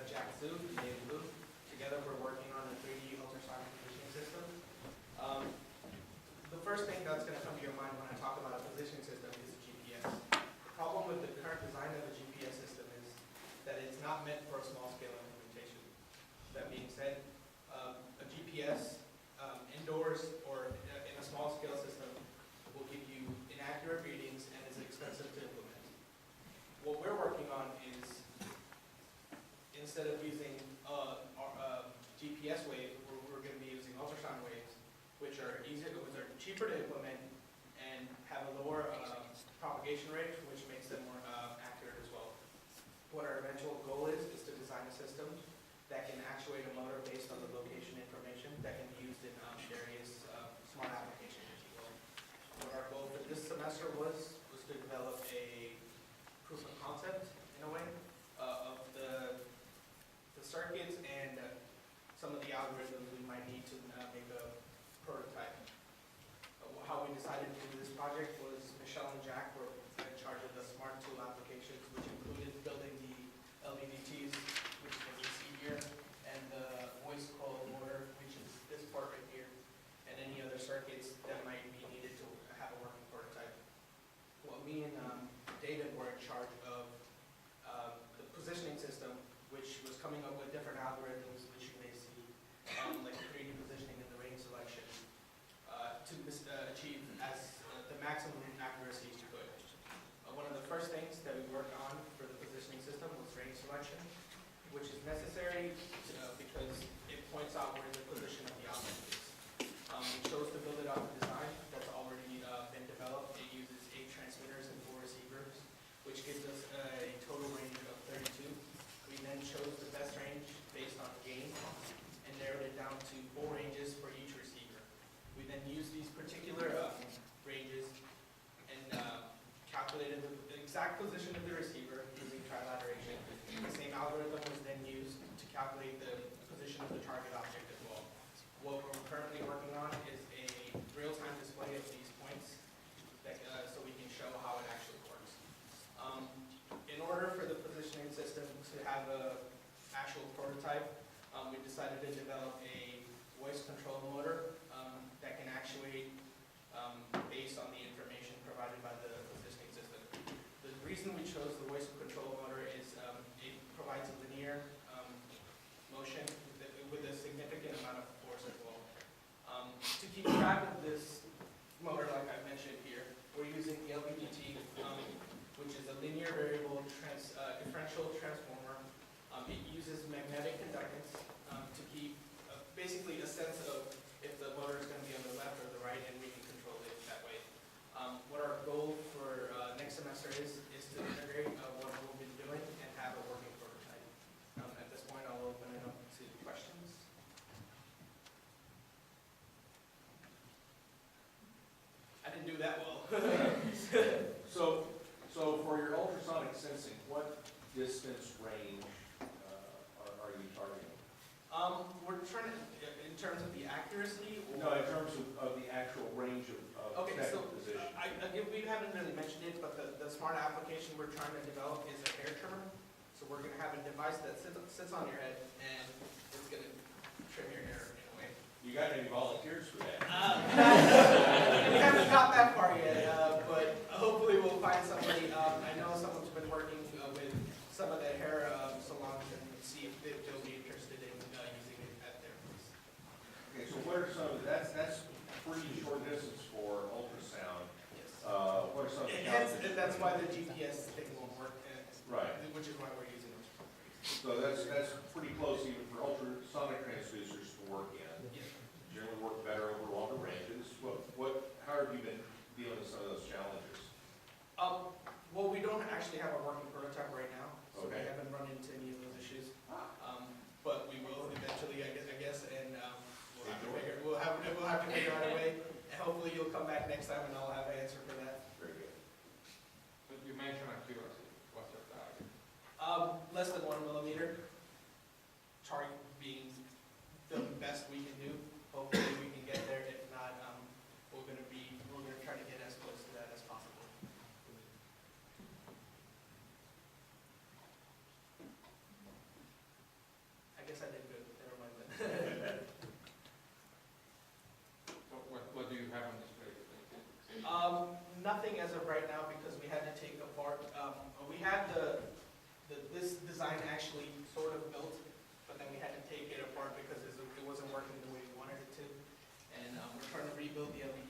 Jack Su, Dave Lu. Together we're working on a 3D ultrasonic positioning system. The first thing that's going to come to your mind when I talk about a positioning system is GPS. The problem with the current design of a GPS system is that it's not meant for a small-scale implementation. That being said, a GPS indoors or in a small-scale system will give you inaccurate readings and is expensive to implement. What we're working on is, instead of using GPS wave, we're going to be using ultrasound waves, which are cheaper to implement and have a lower propagation rate, which makes them more accurate as well. What our eventual goal is to design a system that can actuate a motor based on the location information that can be used in various smart applications, if you will. What our goal for this semester was to develop a proof of concept, in a way, of the circuits and some of the algorithms we might need to make a prototype. How we decided to do this project was Michelle and Jack were in charge of the smart tool applications, which included building the LVDTs, which was you see here, and the voice coil motor, which is this part right here, and any other circuits that might be needed to have a working prototype. Well, me and David were in charge of the positioning system, which was coming up with different algorithms, which you may see, like 3D positioning and the range selection, to achieve as the maximum accuracy you could. One of the first things that we worked on for the positioning system was range selection, which is necessary because it points out where the position of the object is. We chose to build it off a design that's already been developed. It uses 8 transmitters and 4 receivers, which gives us a total range of 32. We then chose the best range based on gain and narrowed it down to 4 ranges for each receiver. We then used these particular ranges and calculated the exact position of the receiver using trilateration. The same algorithm was then used to calculate the position of the target object as well. What we're currently working on is a real-time display of these points that, so we can show how it actually works. In order for the positioning system to have an actual prototype, we decided to develop a voice control motor that can actuate based on the information provided by the positioning system. The reason we chose the voice control motor is it provides a linear motion with a significant amount of force as well. To keep track of this motor, like I mentioned here, we're using the LVDT, which is a linear variable differential transformer. It uses magnetic conductance to keep basically a sense of if the motor is going to be on the left or the right, and we can control it that way. What our goal for next semester is to integrate what we've been doing and have a working prototype. At this point, I'll open it up to questions. I didn't do that well. So for your ultrasonic sensing, what distance range are you targeting? We're trying to, in terms of the accuracy? Or? No, in terms of the actual range of Okay, so position. we haven't really mentioned it, but the smart application we're trying to develop is a hair trimmer. So we're going to have a device that sits on your head, and it's going to trim your hair in a way. You got any volunteers for that? We haven't got that far yet, but hopefully we'll find somebody. I know someone's been working with some of the hair salons and see if they'll be interested in using it at their place. Okay, so what are some of that's pretty short distance for ultrasound. Yes. What are some of the And that's why the GPS thing won't work. Right. Which is why we're using it. So that's pretty close even for ultrasonic transducers to work in. Yes. Generally work better over longer ranges. How have you been dealing with some of those challenges? Well, we don't actually have a working prototype right now, so Okay. we haven't run into any of those issues. But we will eventually, I guess, and we'll have to figure out a way. And hopefully, you'll come back next time, and I'll have an answer for that. Very good. But you mentioned accuracy. What's your target? Less than 1 millimeter. Target being the best we can do. Hopefully, we can get there. If not, we're going to try to get as close to that as possible. had this design actually sort of built, but then we had to take it apart because it wasn't working the way we wanted it to. And we're trying to rebuild the LED